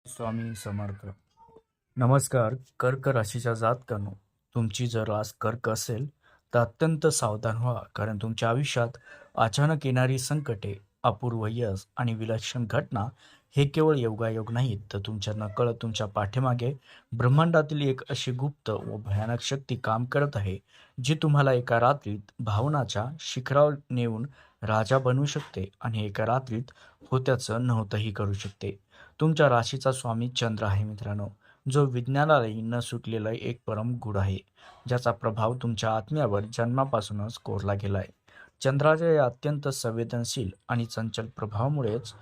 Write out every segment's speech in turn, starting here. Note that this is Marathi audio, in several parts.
स्वामी समर्थ. नमस्कार. कर्क राशीच्या जातकांनो, तुमची जर रास कर्क असेल तर अत्यंत सावधान व्हा, कारण तुमच्या आयुष्यात अचानक येणारी संकटे, अपूर्व यश आणि विलक्षण घटना हे केवळ योगायोग नाहीत, तर तुमच्या नकळत तुमच्या पाठीमागे ब्रह्मांडातील एक अशी गुप्त व भयानक शक्ती काम करत आहे, जी तुम्हाला एका रात्रीत भावनाच्या शिखरावर नेऊन राजा बनवू शकते आणि एका रात्रीत होत्याचं नव्हतंही करू शकते. तुमच्या राशीचा स्वामी चंद्र आहे मित्रांनो, जो विज्ञानालाही न सुटलेला एक परम गूढ आहे, ज्याचा प्रभाव तुमच्या आत्म्यावर जन्मापासूनच कोरला गेला आहे. चंद्राच्या या अत्यंत संवेदनशील आणि चंचल प्रभावामुळेच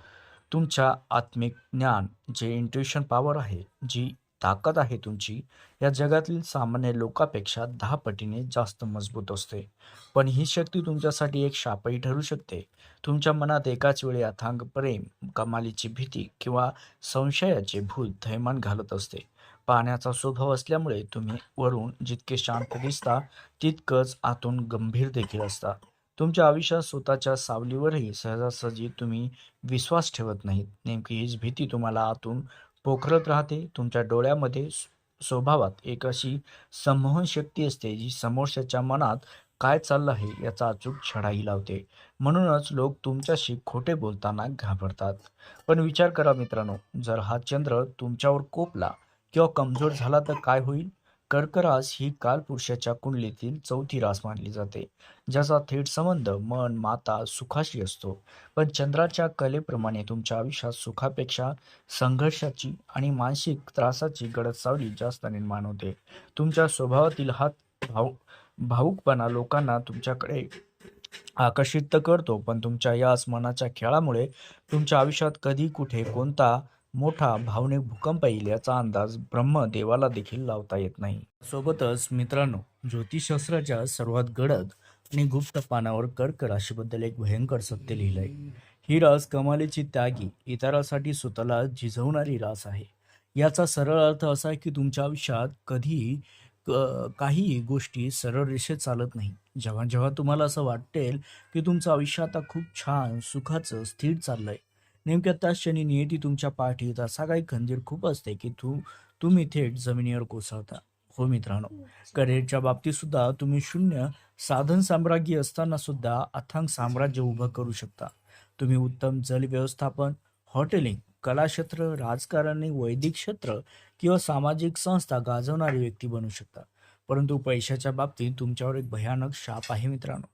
तुमच्या आत्मिक ज्ञान, जे इंट्युशन पॉवर आहे, जी ताकद आहे तुमची, या जगातील सामान्य लोकांपेक्षा 10 पटीने जास्त मजबूत असते. पण ही शक्ती तुमच्यासाठी एक शापही ठरू शकते. तुमच्या मनात एकाच वेळी अथांग प्रेम, कमालीची भीती किंवा संशयाचे भूत थैमान घालत असते. पाण्याचा स्वभाव असल्यामुळे तुम्ही वरून जितके शांत दिसता, तितकंच आतून गंभीर देखील असता. तुमच्या आयुष्यात स्वतःच्या सावलीवरही सहजासहजी तुम्ही विश्वास ठेवत नाहीत. नेमकी हीच भीती तुम्हाला आतून पोखरत राहते. तुमच्या डोळ्यामध्ये स्वभावात एक अशी संमोहन शक्ती असते, जी समोरच्याच्या मनात काय चाललं आहे याचा अचूक छडाही लावते. म्हणूनच लोक तुमच्याशी खोटे बोलताना घाबरतात. पण विचार करा मित्रांनो, जर हा चंद्र तुमच्यावर कोपला किंवा कमजोर झाला तर काय होईल? कर्क रास ही कालपुरुषाच्या कुंडलीतील चौथी रास मानली जाते, ज्याचा थेट संबंध मन, माता, सुखाशी असतो. पण चंद्राच्या कलेप्रमाणे तुमच्या आयुष्यात सुखापेक्षा संघर्षाची आणि मानसिक त्रासाची गडद सावली जास्त निर्माण होते. तुमच्या स्वभावातील हा भाव भावुकपणा लोकांना तुमच्याकडे आकर्षित तर करतो, पण तुमच्या याच मनाच्या खेळामुळे तुमच्या आयुष्यात कधी कुठे कोणता मोठा भावनिक भूकंप येईल याचा अंदाज ब्रह्मदेवाला देखील लावता येत नाही. सोबतच मित्रांनो, ज्योतिषशास्त्राच्या सर्वात गडद आणि गुप्त पानावर कर्क राशीबद्दल एक भयंकर सत्य लिहिलंय. ही रास कमालीची, त्यागी, इतरांसाठी स्वतःला झिजवणारी रास आहे. याचा सरळ अर्थ असा आहे की तुमच्या आयुष्यात कधी काही गोष्टी सरळ रेषेत चालत नाही. जेव्हा जेव्हा तुम्हाला असं वाटेल की तुमचं आयुष्य आता खूप छान, सुखाचं, स्थिर चाललंय, नेमक्या त्याच क्षणी नियती तुमच्या पाठीत असा काही खंजीर खूप असते की तुम्ही थेट जमिनीवर कोसळता. हो मित्रांनो, करिअरच्या बाबतीत सुद्धा तुम्ही शून्य साधन साम्राज्य असताना सुद्धा अथांग साम्राज्य उभं करू शकता. तुम्ही उत्तम जल व्यवस्थापन, हॉटेलिंग, कला क्षेत्र, राजकारण, वैदिक क्षेत्र किंवा सामाजिक संस्था गाजवणारी व्यक्ती बनू शकता. परंतु पैशाच्या बाबतीत तुमच्यावर एक भयानक शाप आहे मित्रांनो.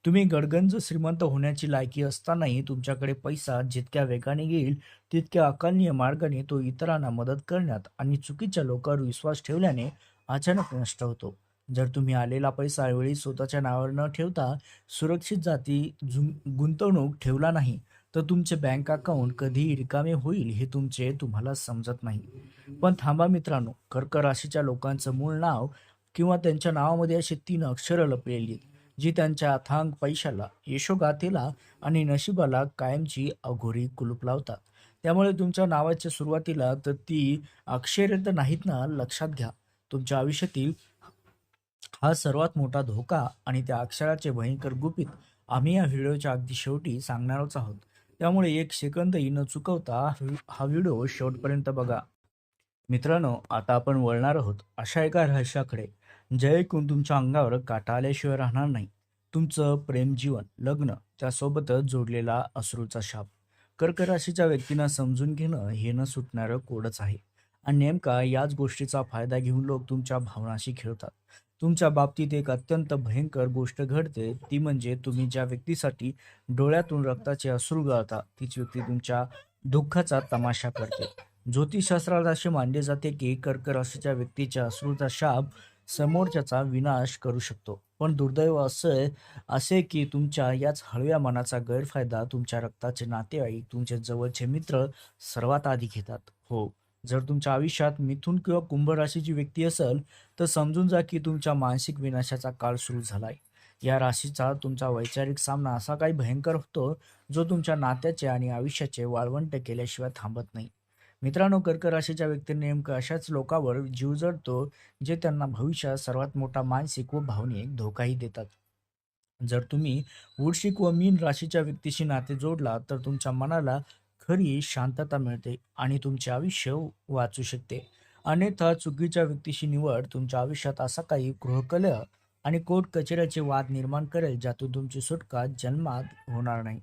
तुम्ही गडगंज श्रीमंत होण्याची लायकी असतानाही तुमच्याकडे पैसा जितक्या वेगाने येईल, तितक्या अकालनीय मार्गाने तो इतरांना मदत करण्यात आणि चुकीच्या लोकांवर विश्वास ठेवल्याने अचानक नष्ट होतो. जर तुम्ही आलेला पैसा वेळी स्वतःच्या नावावर न ठेवता सुरक्षित गुंतवणूक ठेवला नाही, तर तुमचे बँक अकाउंट कधी रिकामे होईल हे तुम्हाला समजत नाही. पण थांबा मित्रांनो, कर्क राशीच्या लोकांचं मूळ नाव किंवा त्यांच्या नावामध्ये अशी 3 अक्षरं लपलेली आहेत, जी त्यांच्या अथांग पैशाला, यशोगाथेला आणि नशिबाला कायमची अघोरी कुलूप लावतात. त्यामुळे तुमच्या नावाच्या सुरुवातीला तर ती अक्षरे तर नाहीत ना, लक्षात घ्या. तुमच्या आयुष्यातील हा सर्वात मोठा धोका आणि त्या अक्षराचे भयंकर गुपित आम्ही या व्हिडिओच्या अगदी शेवटी सांगणारच आहोत. त्यामुळे एक सेकंदही न चुकवता हा व्हिडिओ शेवटपर्यंत बघा. मित्रांनो, आता आपण वळणार आहोत अशा एका रहस्याकडे, जे ऐकून तुमच्या अंगावर काटा आल्याशिवाय राहणार नाही. तुमचं प्रेमजीवन, लग्न, त्यासोबतच जोडलेला अश्रूचा शाप. कर्क राशीच्या व्यक्तींना समजून घेणं हे न सुटणारं कोडच आहे. आणि नेमका याच गोष्टीचा फायदा घेऊन लोक तुमच्या भावनाशी खेळतात. तुमच्या बाबतीत एक अत्यंत भयंकर गोष्ट घडते, ती म्हणजे तुम्ही ज्या व्यक्तीसाठी डोळ्यातून रक्ताचे अश्रू गाळता, तीच व्यक्ती तुमच्या दुःखाचा तमाशा करते. ज्योतिषशास्त्रात असे मानले जाते की कर्क राशीच्या व्यक्तीच्या अश्रूचा शाप समोरच्याचा विनाश करू शकतो. पण दुर्दैव असे की तुमच्या याच हळव्या मनाचा गैरफायदा तुमच्या रक्ताचे नातेवाईक, तुमचे जवळचे मित्र सर्वात आधी घेतात. हो, जर तुमच्या आयुष्यात मिथुन किंवा कुंभ राशीची व्यक्ती असेल, तर समजून जा की तुमच्या मानसिक विनाशाचा काळ सुरू झालाय. या राशीचा तुमचा वैचारिक सामना असा काही भयंकर होतो, जो तुमच्या नात्याचे आणि आयुष्याचे वाळवंट केल्याशिवाय थांबत नाही. मित्रांनो, कर्क राशीच्या व्यक्तींनी नेमकं अशाच लोकांवर जीव जडतो, जे त्यांना भविष्यात सर्वात मोठा मानसिक व भावनिक धोकाही देतात. जर तुम्ही वृश्चिक व मीन राशीच्या व्यक्तीशी नाते जोडला, तर तुमच्या मनाला खरी शांतता मिळते आणि तुमचे आयुष्य वाचू शकते. अन्यथा चुकीच्या व्यक्तीशी निवड तुमच्या आयुष्यात असा काही गृहकलह आणि कोर्ट कचेऱ्याचे वाद निर्माण करेल ज्यातून तुमची सुटका जन्मात होणार नाही.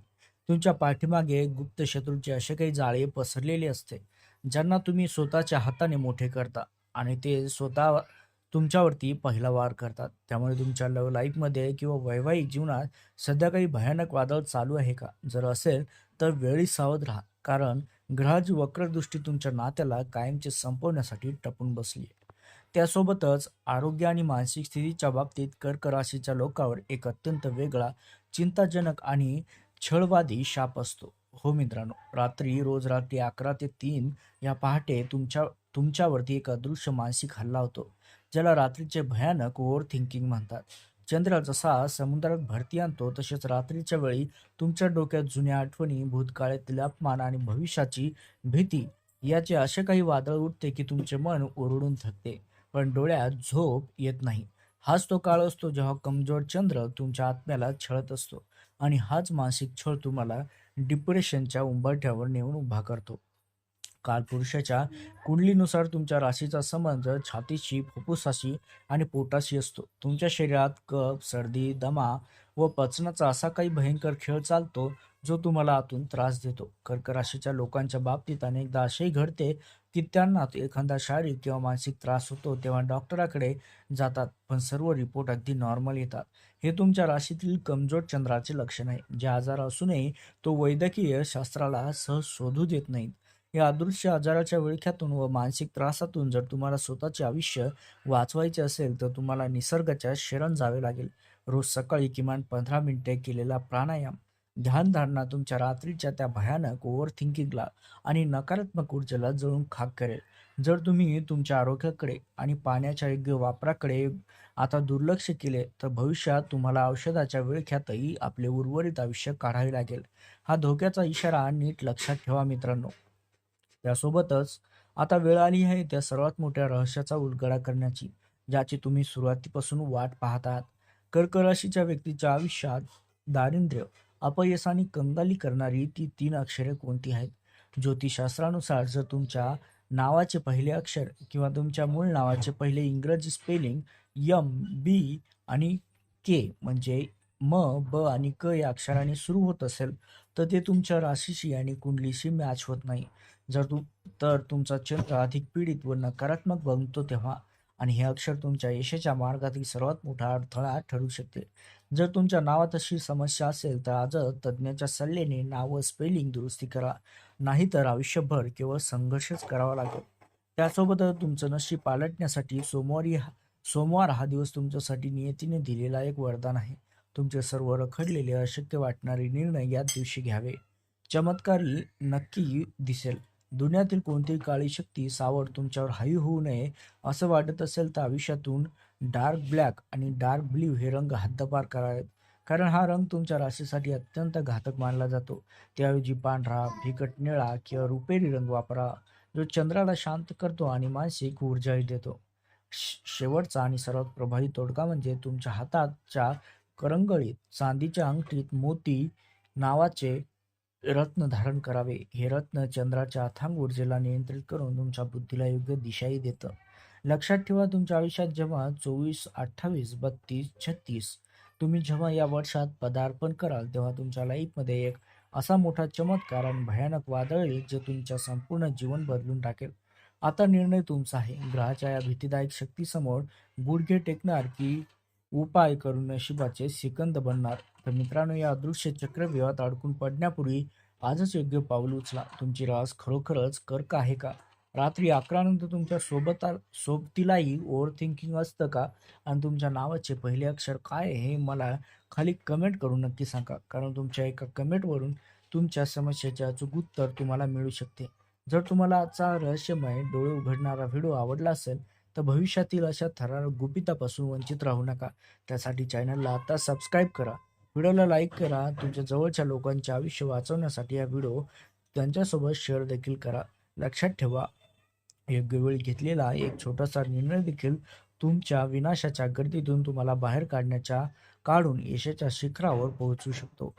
तुमच्या पाठीमागे गुप्त शत्रूचे असे काही जाळे पसरलेले असते, ज्यांना तुम्ही स्वतःच्या हाताने मोठे करता आणि ते स्वतः तुमच्यावरती पहिला वार करतात. त्यामुळे तुमच्या लव्ह लाईफमध्ये किंवा वैवाहिक जीवनात सध्या काही भयानक वादळ चालू आहे का? जर असेल तर वेळी सावध राहा, कारण ग्रहाची वक्रदृष्टी तुमच्या नात्याला कायमचे संपवण्यासाठी टपून बसली आहे. त्यासोबतच आरोग्य आणि मानसिक स्थितीच्या बाबतीत कर्क राशीच्या लोकांवर एक अत्यंत वेगळा, चिंताजनक आणि छळवादी शाप असतो. हो मित्रांनो, रोज रात्री 11 ते 3 या पहाटे तुमच्यावरती एक अदृश्य मानसिक हल्ला होतो, ज्याला रात्रीचे भयानक ओव्हर थिंकिंग म्हणतात. चंद्र जसा समुद्रात भरती आणतो, तसेच रात्रीच्या वेळी तुमच्या डोक्यात जुन्या आठवणी, भूतकाळातील अपमान आणि भविष्याची भीती याचे असे काही वादळ उठते की तुमचे मन ओरडून थकते, पण डोळ्यात झोप येत नाही. हाच तो काळ असतो जेव्हा कमजोर चंद्र तुमच्या आत्म्याला छळत असतो आणि हाच मानसिक छळ तुम्हाला डिप्रेशनच्या उंबरठ्यावर नेऊन उभा करतो. कालपुरुषाच्या कुंडलीनुसार तुमच्या राशीचा संबंध छातीशी, फुफ्फुसाशी आणि पोटाशी असतो. तुमच्या शरीरात कफ, सर्दी, दमा व पचनाचा असा काही भयंकर खेळ चालतो जो तुम्हाला आतून त्रास देतो. कर्क राशीच्या लोकांच्या बाबतीत अनेकदा असेही घडते की त्यांना एखादा शारीरिक किंवा मानसिक त्रास होतो तेव्हा डॉक्टराकडे जातात, पण सर्व रिपोर्ट अगदी नॉर्मल येतात. हे तुमच्या राशीतील कमजोर चंद्राचे लक्षण आहे, जे आजार असूनही तो वैद्यकीय शास्त्राला सहज शोधू देत नाहीत. या अदृश्य आजाराच्या विळख्यातून व मानसिक त्रासातून जर तुम्हाला स्वतःचे आयुष्य वाचवायचे असेल तर तुम्हाला निसर्गाच्या शरण जावे लागेल. रोज सकाळी किमान 15 मिनिटे केलेला प्राणायाम, ध्यानधारणा तुमच्या रात्रीच्या त्या भयानक ओव्हर थिंकिंगला आणि नकारात्मक ऊर्जेला जळून खाक करेल. जर तुम्ही तुमच्या आरोग्याकडे आणि पाण्याच्या योग्य वापराकडे आता दुर्लक्ष केले तर भविष्यात तुम्हाला औषधाच्या विळख्यातही आपले उर्वरित आयुष्य काढावे लागेल. हा धोक्याचा इशारा नीट लक्षात ठेवा मित्रांनो. त्यासोबतच आता वेळ आली आहे त्या सर्वात मोठ्या रहस्याचा उलगडा करण्याची, ज्याची तुम्ही सुरुवातीपासून वाट पाहत आहात. कर्क राशीच्या व्यक्तीच्या आयुष्यात दारिद्र्य, अपयश आणि कंगाली करणारी ती 3 अक्षरे कोणती आहेत? ज्योतिषशास्त्रानुसार जर तुमच्या नावाचे पहिले अक्षर किंवा तुमच्या मूळ नावाचे पहिले इंग्रजी स्पेलिंग यम, बी आणि के म्हणजे म, ब आणि क या अक्षराने सुरू होत असेल, तर ते तुमच्या राशीशी आणि कुंडलीशी मॅच होत नाही. जर तुमचा चंद्र अधिक पीडित व नकारात्मक बनतो तेव्हा, आणि हे अक्षर तुमच्या यशाच्या मार्गातील सर्वात मोठा अडथळा ठरू शकते. जर तुमच्या नावात अशी समस्या असेल तर आजच तज्ज्ञाच्या सल्ल्याने नाव व स्पेलिंग दुरुस्ती करा, नाहीतर आयुष्यभर केवळ संघर्षच करावा लागेल. त्यासोबतच तुमचं नशीब पालटण्यासाठी सोमवार हा दिवस तुमच्यासाठी नियतीने दिलेला एक वरदान आहे. तुमचे सर्व रखडलेले अशक्य वाटणारे निर्णय याच दिवशी घ्यावे. चमत्कारी नक्की दिसेल. दुनियातील कोणतीही काळी शक्ती सावट तुमच्यावर हावी होऊ नये असं वाटत असेल तर आयुष्यातून डार्क ब्लॅक आणि डार्क ब्ल्यू हे रंग हद्दपार करावेत, कारण हा रंग तुमच्या राशीसाठी अत्यंत घातक मानला जातो. त्याऐवजी पांढरा, फिकट निळा किंवा रुपेरी रंग वापरा, जो चंद्राला शांत करतो आणि मानसिक ऊर्जाही देतो. शेवटचा आणि सर्वात प्रभावी तोडगा म्हणजे तुमच्या हाताच्या करंगळीत चांदीच्या अंगठीत मोती नावाचे रत्न धारण करावे. हे रत्न चंद्राच्या अथांग ऊर्जेला नियंत्रित करून तुमच्या बुद्धीला योग्य दिशाही देतं. लक्षात ठेवा, तुमच्या आयुष्यात जेव्हा 24, 28, 32, 36 तुम्ही जेव्हा या वर्षात पदार्पण कराल तेव्हा तुमच्या लाईफमध्ये एक असा मोठा चमत्कार आणि भयानक वादळ येईल जे तुमच्या संपूर्ण जीवन बदलून टाकेल. आता निर्णय तुमचा आहे. ग्रहाच्या या भीतीदायक शक्तीसमोर गुडघे टेकणार की उपाय करून नशिबाचे सिकंद बनणार? तर मित्रांनो, या अदृश्य चक्रव्यूहात अडकून पडण्यापूर्वी आजच योग्य पाऊल उचला. तुमची रास खरोखरच कर्क आहे का? रात्री 11 नंतर तुमच्या सोबतीलाही ओव्हर थिंकिंग असतं का? आणि तुमच्या नावाचे पहिले अक्षर काय आहे हे मला खाली कमेंट करून नक्की सांगा, कारण तुमच्या एका कमेंटवरून तुमच्या समस्येचे अचूक उत्तर तुम्हाला मिळू शकते. जर तुम्हाला आजचा रहस्यमय डोळे उघडणारा व्हिडिओ आवडला असेल तर भविष्यातील अशा थरारक गुपितापासून वंचित राहू नका. त्यासाठी चॅनलला आता सबस्क्राईब करा, व्हिडिओला लाईक करा. तुमच्या जवळच्या लोकांचे आयुष्य वाचवण्यासाठी हा व्हिडिओ त्यांच्यासोबत शेअर देखील करा. लक्षात ठेवा, योग्य वेळी घेतलेला एक छोटासा निर्णय देखील तुमच्या विनाशाच्या गर्दीतून तुम्हाला बाहेर काढून यशाच्या शिखरावर पोहोचू शकतो.